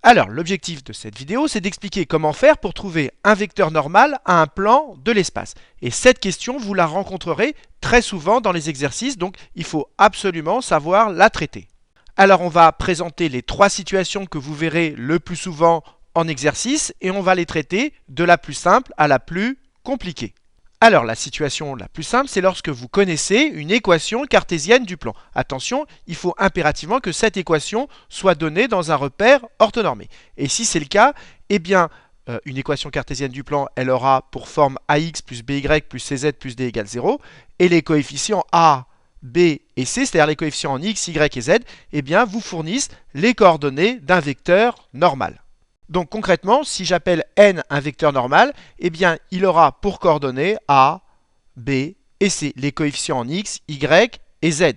Alors, l'objectif de cette vidéo, c'est d'expliquer comment faire pour trouver un vecteur normal à un plan de l'espace. Et cette question, vous la rencontrerez très souvent dans les exercices, donc il faut absolument savoir la traiter. Alors, on va présenter les trois situations que vous verrez le plus souvent en exercice et on va les traiter de la plus simple à la plus compliquée. Alors, la situation la plus simple, c'est lorsque vous connaissez une équation cartésienne du plan. Attention, il faut impérativement que cette équation soit donnée dans un repère orthonormé. Et si c'est le cas, eh bien, une équation cartésienne du plan, elle aura pour forme ax plus by plus cz plus d égale 0. Et les coefficients a, b et c, c'est-à-dire les coefficients en x, y et z, eh bien, vous fournissent les coordonnées d'un vecteur normal. Donc concrètement, si j'appelle n un vecteur normal, eh bien il aura pour coordonnées a, b et c, les coefficients en x, y et z.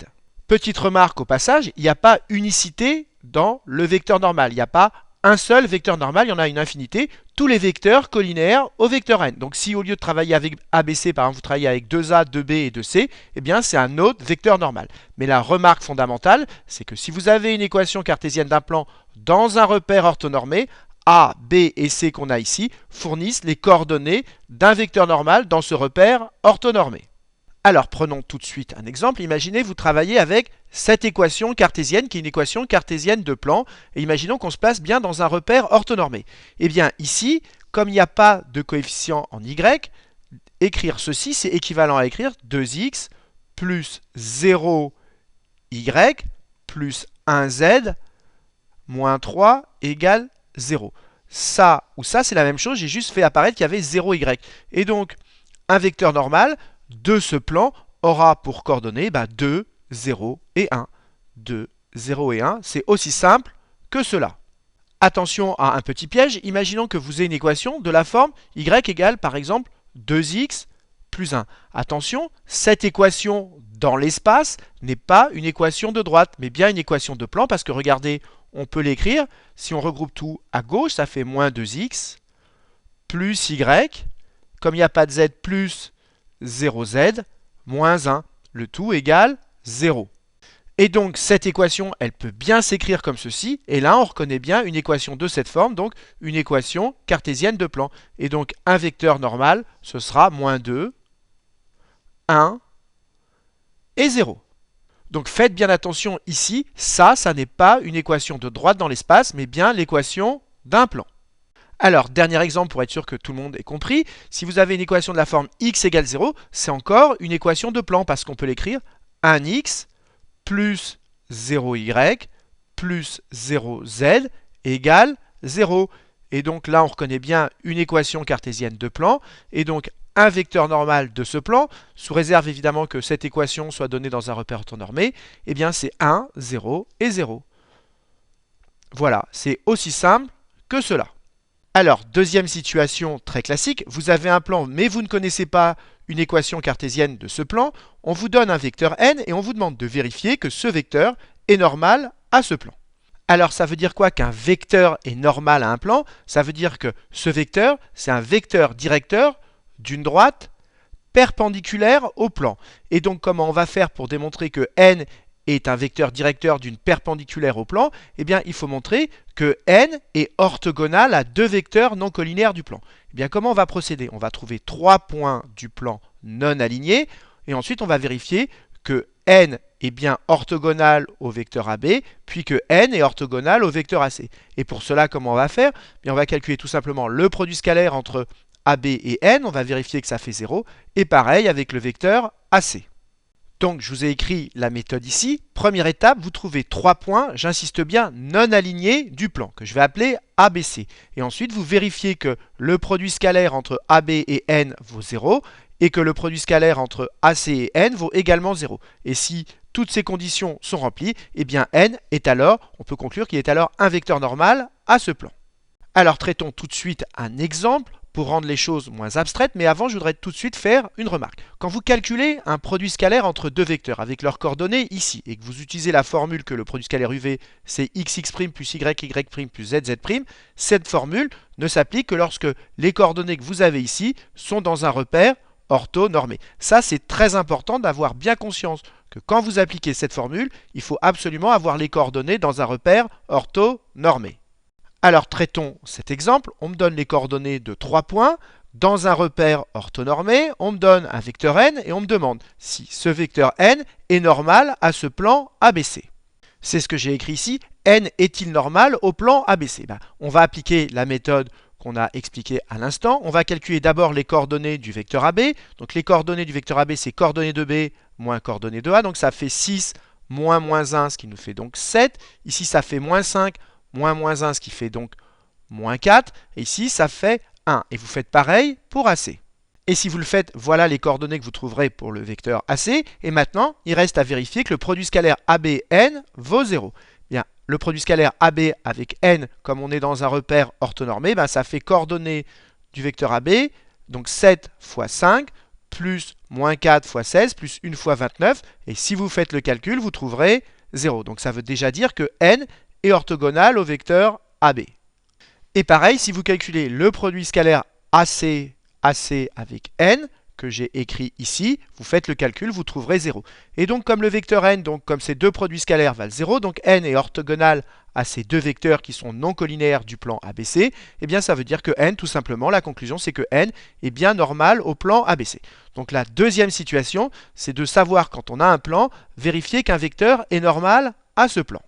Petite remarque au passage, il n'y a pas unicité dans le vecteur normal. Il n'y a pas un seul vecteur normal, il y en a une infinité. Tous les vecteurs collinéaires au vecteur n. Donc si au lieu de travailler avec ABC, par exemple, vous travaillez avec 2A, 2B et 2C, eh bien c'est un autre vecteur normal. Mais la remarque fondamentale, c'est que si vous avez une équation cartésienne d'un plan dans un repère orthonormé, A, B et C qu'on a ici fournissent les coordonnées d'un vecteur normal dans ce repère orthonormé. Alors prenons tout de suite un exemple. Imaginez vous travaillez avec cette équation cartésienne qui est une équation cartésienne de plan et imaginons qu'on se place bien dans un repère orthonormé. Eh bien ici, comme il n'y a pas de coefficient en y, écrire ceci c'est équivalent à écrire 2x plus 0y plus 1z moins 3 égale 0. Ça ou ça, c'est la même chose, j'ai juste fait apparaître qu'il y avait 0y. Et donc, un vecteur normal de ce plan aura pour coordonnées 2, 0 et 1. 2, 0 et 1, c'est aussi simple que cela. Attention à un petit piège, imaginons que vous ayez une équation de la forme y égale par exemple 2x plus 1. Attention, cette équation dans l'espace n'est pas une équation de droite, mais bien une équation de plan, parce que regardez, on peut l'écrire, si on regroupe tout à gauche, ça fait moins 2x, plus y, comme il n'y a pas de z, plus 0z, moins 1, le tout égale 0. Et donc cette équation, elle peut bien s'écrire comme ceci, et là on reconnaît bien une équation de cette forme, donc une équation cartésienne de plan. Et donc un vecteur normal, ce sera moins 2, 1 et 0. Donc faites bien attention ici, ça n'est pas une équation de droite dans l'espace, mais bien l'équation d'un plan. Alors, dernier exemple pour être sûr que tout le monde ait compris, si vous avez une équation de la forme x égale 0, c'est encore une équation de plan, parce qu'on peut l'écrire 1x plus 0y plus 0z égale 0. Et donc là, on reconnaît bien une équation cartésienne de plan, et donc un vecteur normal de ce plan, sous réserve évidemment que cette équation soit donnée dans un repère orthonormé, eh bien c'est 1, 0 et 0. Voilà, c'est aussi simple que cela. Alors, deuxième situation très classique, vous avez un plan mais vous ne connaissez pas une équation cartésienne de ce plan, on vous donne un vecteur n et on vous demande de vérifier que ce vecteur est normal à ce plan. Alors ça veut dire quoi qu'un vecteur est normal à un plan? Ça veut dire que ce vecteur, c'est un vecteur directeur d'une droite perpendiculaire au plan. Et donc comment on va faire pour démontrer que n est un vecteur directeur d'une perpendiculaire au plan? Eh bien il faut montrer que n est orthogonal à deux vecteurs non collinaires du plan. Eh bien comment on va procéder? On va trouver trois points du plan non alignés et ensuite on va vérifier que n est bien orthogonal au vecteur AB, puis que n est orthogonal au vecteur AC. Et pour cela, comment on va faire? Bien, on va calculer tout simplement le produit scalaire entre AB et n, on va vérifier que ça fait 0, et pareil avec le vecteur AC. Donc je vous ai écrit la méthode ici. Première étape, vous trouvez trois points, j'insiste bien, non alignés du plan, que je vais appeler ABC. Et ensuite, vous vérifiez que le produit scalaire entre AB et n vaut 0, et que le produit scalaire entre AC et n vaut également 0. Et si toutes ces conditions sont remplies, eh bien n est alors, on peut conclure qu'il est alors un vecteur normal à ce plan. Alors traitons tout de suite un exemple pour rendre les choses moins abstraites, mais avant je voudrais tout de suite faire une remarque. Quand vous calculez un produit scalaire entre deux vecteurs avec leurs coordonnées ici, et que vous utilisez la formule que le produit scalaire UV c'est xx' plus yy' plus zz', cette formule ne s'applique que lorsque les coordonnées que vous avez ici sont dans un repère orthonormé. Ça c'est très important d'avoir bien conscience que quand vous appliquez cette formule, il faut absolument avoir les coordonnées dans un repère orthonormé. Alors traitons cet exemple. On me donne les coordonnées de 3 points. Dans un repère orthonormé, on me donne un vecteur n et on me demande si ce vecteur n est normal à ce plan ABC. C'est ce que j'ai écrit ici. N est-il normal au plan ABC? On va appliquer la méthode qu'on a expliquée à l'instant. On va calculer d'abord les coordonnées du vecteur AB. Donc les coordonnées du vecteur AB, c'est coordonnées de B moins coordonnées de A. Donc ça fait 6 moins moins 1, ce qui nous fait donc 7. Ici, ça fait moins 5 moins moins 1, ce qui fait donc moins 4. Et ici, ça fait 1. Et vous faites pareil pour AC. Et si vous le faites, voilà les coordonnées que vous trouverez pour le vecteur AC. Et maintenant, il reste à vérifier que le produit scalaire ABN vaut 0. Bien, le produit scalaire AB avec n, comme on est dans un repère orthonormé, ça fait coordonnées du vecteur AB, donc 7 fois 5, plus moins 4 fois 16, plus 1 fois 29. Et si vous faites le calcul, vous trouverez 0. Donc ça veut déjà dire que n est orthogonal au vecteur AB. Et pareil, si vous calculez le produit scalaire AC avec n, que j'ai écrit ici, vous faites le calcul, vous trouverez 0. Et donc comme le vecteur n, donc comme ces deux produits scalaires valent 0, donc n est orthogonal à ces deux vecteurs qui sont non collinaires du plan ABC, eh bien ça veut dire que n, tout simplement, la conclusion c'est que n est bien normal au plan ABC. Donc la deuxième situation, c'est de savoir quand on a un plan, vérifier qu'un vecteur est normal à ce plan.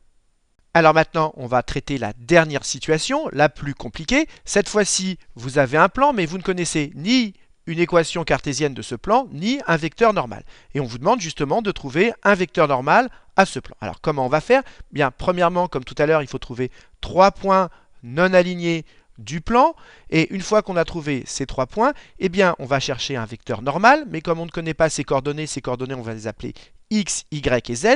Alors maintenant, on va traiter la dernière situation, la plus compliquée. Cette fois-ci, vous avez un plan, mais vous ne connaissez ni une équation cartésienne de ce plan, ni un vecteur normal. Et on vous demande justement de trouver un vecteur normal à ce plan. Alors comment on va faire? Bien, premièrement, comme tout à l'heure, il faut trouver 3 points non alignés du plan. Et une fois qu'on a trouvé ces 3 points, eh bien, on va chercher un vecteur normal. Mais comme on ne connaît pas ces coordonnées, on va les appeler x, y et z,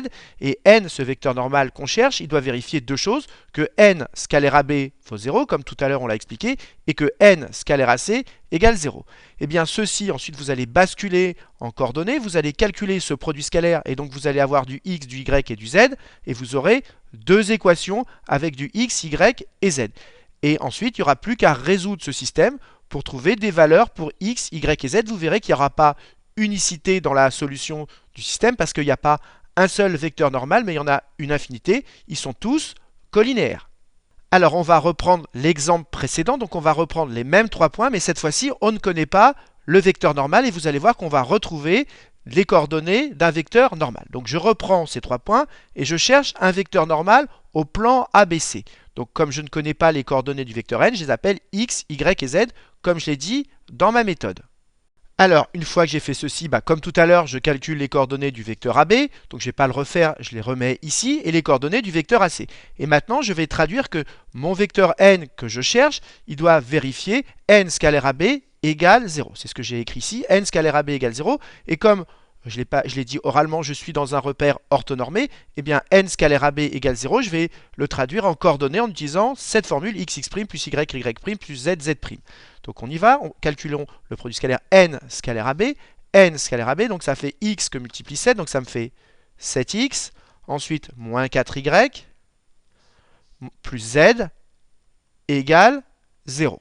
et n, ce vecteur normal qu'on cherche, il doit vérifier deux choses, que n scalaire AB vaut 0, comme tout à l'heure on l'a expliqué, et que n scalaire AC égale 0. Et bien ceci, ensuite vous allez basculer en coordonnées, vous allez calculer ce produit scalaire, et donc vous allez avoir du x, du y et du z, et vous aurez deux équations avec du x, y et z. Et ensuite, il n'y aura plus qu'à résoudre ce système pour trouver des valeurs pour x, y et z. Vous verrez qu'il n'y aura pas unicité dans la solution du système parce qu'il n'y a pas un seul vecteur normal, mais il y en a une infinité. Ils sont tous collinéaires. Alors, on va reprendre l'exemple précédent. Donc, on va reprendre les mêmes 3 points, mais cette fois-ci, on ne connaît pas le vecteur normal. Et vous allez voir qu'on va retrouver les coordonnées d'un vecteur normal. Donc, je reprends ces 3 points et je cherche un vecteur normal au plan ABC. Donc, comme je ne connais pas les coordonnées du vecteur n, je les appelle x, y et z, comme je l'ai dit dans ma méthode. Alors, une fois que j'ai fait ceci, comme tout à l'heure, je calcule les coordonnées du vecteur AB. Donc, je ne vais pas le refaire, je les remets ici. Et les coordonnées du vecteur AC. Et maintenant, je vais traduire que mon vecteur n que je cherche, il doit vérifier n scalaire AB égale 0. C'est ce que j'ai écrit ici, n scalaire AB égale 0. Et comme je l'ai dit oralement, je suis dans un repère orthonormé, eh bien n scalaire AB égale 0, je vais le traduire en coordonnées en utilisant cette formule xx' plus y' plus zz'. Donc on y va, calculons le produit scalaire n scalaire AB, donc ça fait x que multiplie 7, donc ça me fait 7x, ensuite moins 4y, plus z, égale 0.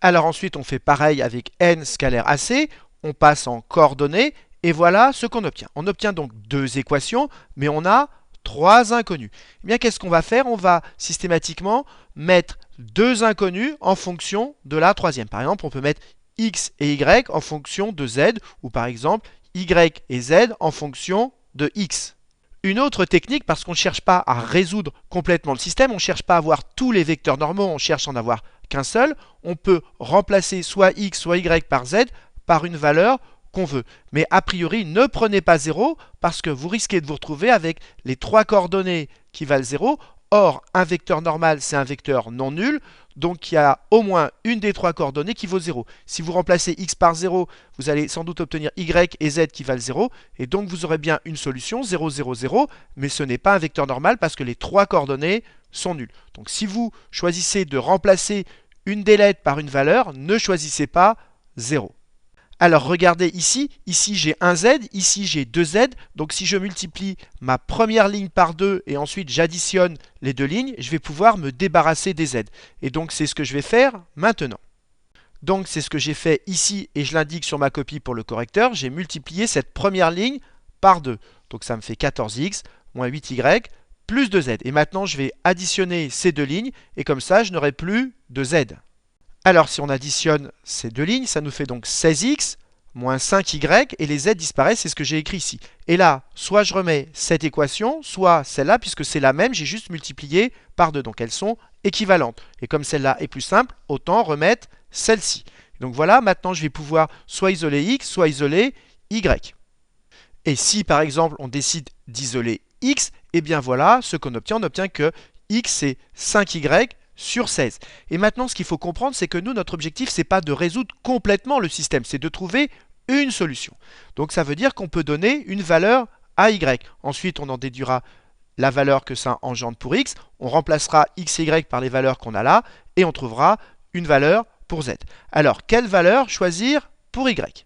Alors ensuite on fait pareil avec n scalaire AC, on passe en coordonnées, et voilà ce qu'on obtient. On obtient donc deux équations, mais on a 3 inconnus. Eh bien, qu'est-ce qu'on va faire? On va systématiquement mettre deux inconnus en fonction de la troisième. Par exemple, on peut mettre x et y en fonction de z, ou par exemple, y et z en fonction de x. Une autre technique, parce qu'on ne cherche pas à résoudre complètement le système, on ne cherche pas à avoir tous les vecteurs normaux, on cherche à en avoir qu'un seul, on peut remplacer soit x, soit y par z par une valeur qu'on veut. Mais a priori, ne prenez pas 0 parce que vous risquez de vous retrouver avec les 3 coordonnées qui valent 0. Or, un vecteur normal, c'est un vecteur non nul, donc il y a au moins une des 3 coordonnées qui vaut 0. Si vous remplacez x par 0, vous allez sans doute obtenir y et z qui valent 0, et donc vous aurez bien une solution, 0, 0, 0, mais ce n'est pas un vecteur normal parce que les 3 coordonnées sont nulles. Donc si vous choisissez de remplacer une des lettres par une valeur, ne choisissez pas 0. Alors regardez ici j'ai un z, ici j'ai 2 z, donc si je multiplie ma première ligne par 2 et ensuite j'additionne les deux lignes, je vais pouvoir me débarrasser des z. Et donc c'est ce que je vais faire maintenant. Donc c'est ce que j'ai fait ici et je l'indique sur ma copie pour le correcteur, j'ai multiplié cette première ligne par 2. Donc ça me fait 14x moins 8y plus 2z. Et maintenant, je vais additionner ces deux lignes, et comme ça, je n'aurai plus de z. Alors, si on additionne ces deux lignes, ça nous fait donc 16x moins 5y, et les z disparaissent, c'est ce que j'ai écrit ici. Et là, soit je remets cette équation, soit celle-là, puisque c'est la même, j'ai juste multiplié par 2. Donc, elles sont équivalentes. Et comme celle-là est plus simple, autant remettre celle-ci. Donc voilà, maintenant, je vais pouvoir soit isoler x, soit isoler y. Et si, par exemple, on décide d'isoler x, eh bien voilà, ce qu'on obtient, on obtient que x, c'est 5y sur 16. Et maintenant, ce qu'il faut comprendre, c'est que nous, notre objectif, c'est pas de résoudre complètement le système, c'est de trouver une solution. Donc ça veut dire qu'on peut donner une valeur à y. Ensuite, on en déduira la valeur que ça engendre pour x. On remplacera x et y par les valeurs qu'on a là, et on trouvera une valeur pour z. Alors, quelle valeur choisir pour y?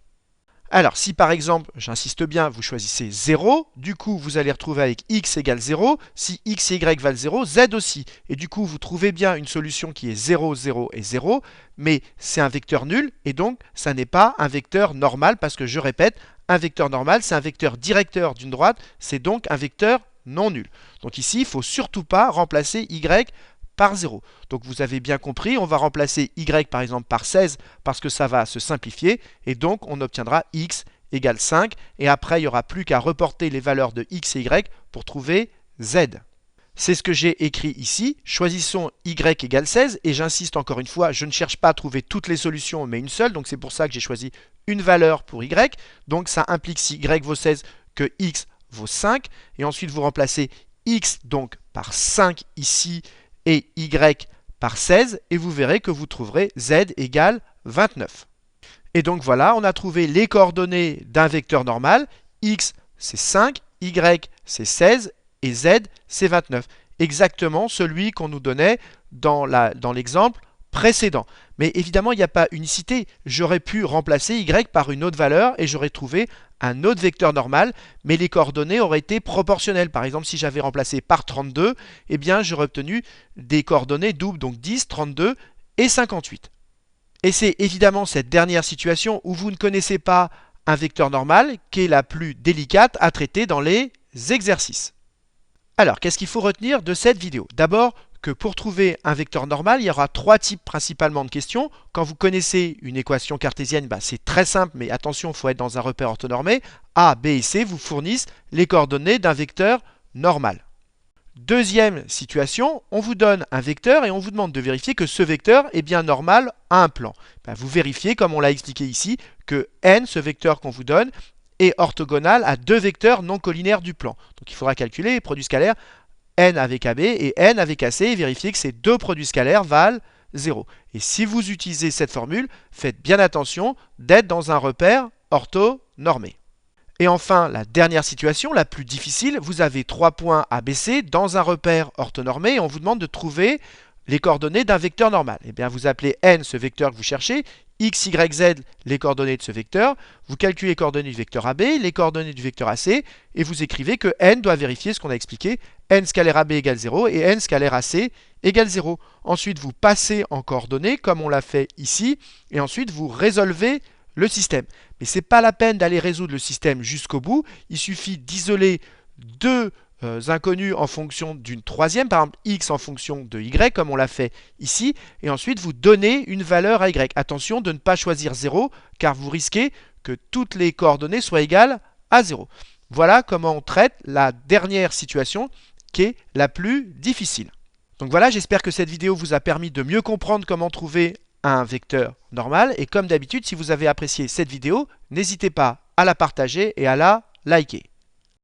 Alors, si par exemple, j'insiste bien, vous choisissez 0, du coup, vous allez retrouver avec x égale 0. Si x et y valent 0, z aussi. Et du coup, vous trouvez bien une solution qui est 0, 0 et 0, mais c'est un vecteur nul, et donc, ça n'est pas un vecteur normal, parce que, je répète, un vecteur normal, c'est un vecteur directeur d'une droite, c'est donc un vecteur non nul. Donc ici, il ne faut surtout pas remplacer y par 0. Donc vous avez bien compris, on va remplacer y par exemple par 16 parce que ça va se simplifier et donc on obtiendra x égale 5 et après il n'y aura plus qu'à reporter les valeurs de x et y pour trouver z. C'est ce que j'ai écrit ici. Choisissons y égale 16 et j'insiste encore une fois, je ne cherche pas à trouver toutes les solutions mais une seule, donc c'est pour ça que j'ai choisi une valeur pour y. Donc ça implique si y vaut 16 que x vaut 5 et ensuite vous remplacez x donc par 5 ici et y par 16, et vous verrez que vous trouverez z égale 29. Et donc voilà, on a trouvé les coordonnées d'un vecteur normal. X, c'est 5, y, c'est 16, et z, c'est 29. Exactement celui qu'on nous donnait dans l'exemple précédent. Mais évidemment, il n'y a pas unicité. J'aurais pu remplacer y par une autre valeur, et j'aurais trouvé un autre vecteur normal, mais les coordonnées auraient été proportionnelles. Par exemple, si j'avais remplacé par 32, eh bien, j'aurais obtenu des coordonnées doubles, donc 10, 32 et 58. Et c'est évidemment cette dernière situation où vous ne connaissez pas un vecteur normal qui est la plus délicate à traiter dans les exercices. Alors, qu'est-ce qu'il faut retenir de cette vidéo? D'abord, que pour trouver un vecteur normal, il y aura trois types principalement de questions. Quand vous connaissez une équation cartésienne, c'est très simple, mais attention, il faut être dans un repère orthonormé. A, B et C vous fournissent les coordonnées d'un vecteur normal. Deuxième situation, on vous donne un vecteur et on vous demande de vérifier que ce vecteur est bien normal à un plan. Vous vérifiez, comme on l'a expliqué ici, que n, ce vecteur qu'on vous donne, est orthogonal à deux vecteurs non collinaires du plan. Donc il faudra calculer les produits scalaires n avec AB et n avec AC et vérifier que ces deux produits scalaires valent 0. Et si vous utilisez cette formule, faites bien attention d'être dans un repère orthonormé. Et enfin, la dernière situation, la plus difficile, vous avez 3 points ABC dans un repère orthonormé et on vous demande de trouver les coordonnées d'un vecteur normal. Eh bien, vous appelez n ce vecteur que vous cherchez, x, y, z, les coordonnées de ce vecteur, vous calculez les coordonnées du vecteur AB, les coordonnées du vecteur AC, et vous écrivez que n doit vérifier ce qu'on a expliqué, n scalaire AB égale 0 et n scalaire AC égale 0. Ensuite, vous passez en coordonnées, comme on l'a fait ici, et ensuite vous résolvez le système. Mais ce n'est pas la peine d'aller résoudre le système jusqu'au bout, il suffit d'isoler deux inconnus en fonction d'une troisième, par exemple x en fonction de y, comme on l'a fait ici, et ensuite vous donnez une valeur à y. Attention de ne pas choisir 0, car vous risquez que toutes les coordonnées soient égales à 0. Voilà comment on traite la dernière situation, qui est la plus difficile. Donc voilà, j'espère que cette vidéo vous a permis de mieux comprendre comment trouver un vecteur normal, et comme d'habitude, si vous avez apprécié cette vidéo, n'hésitez pas à la partager et à la liker.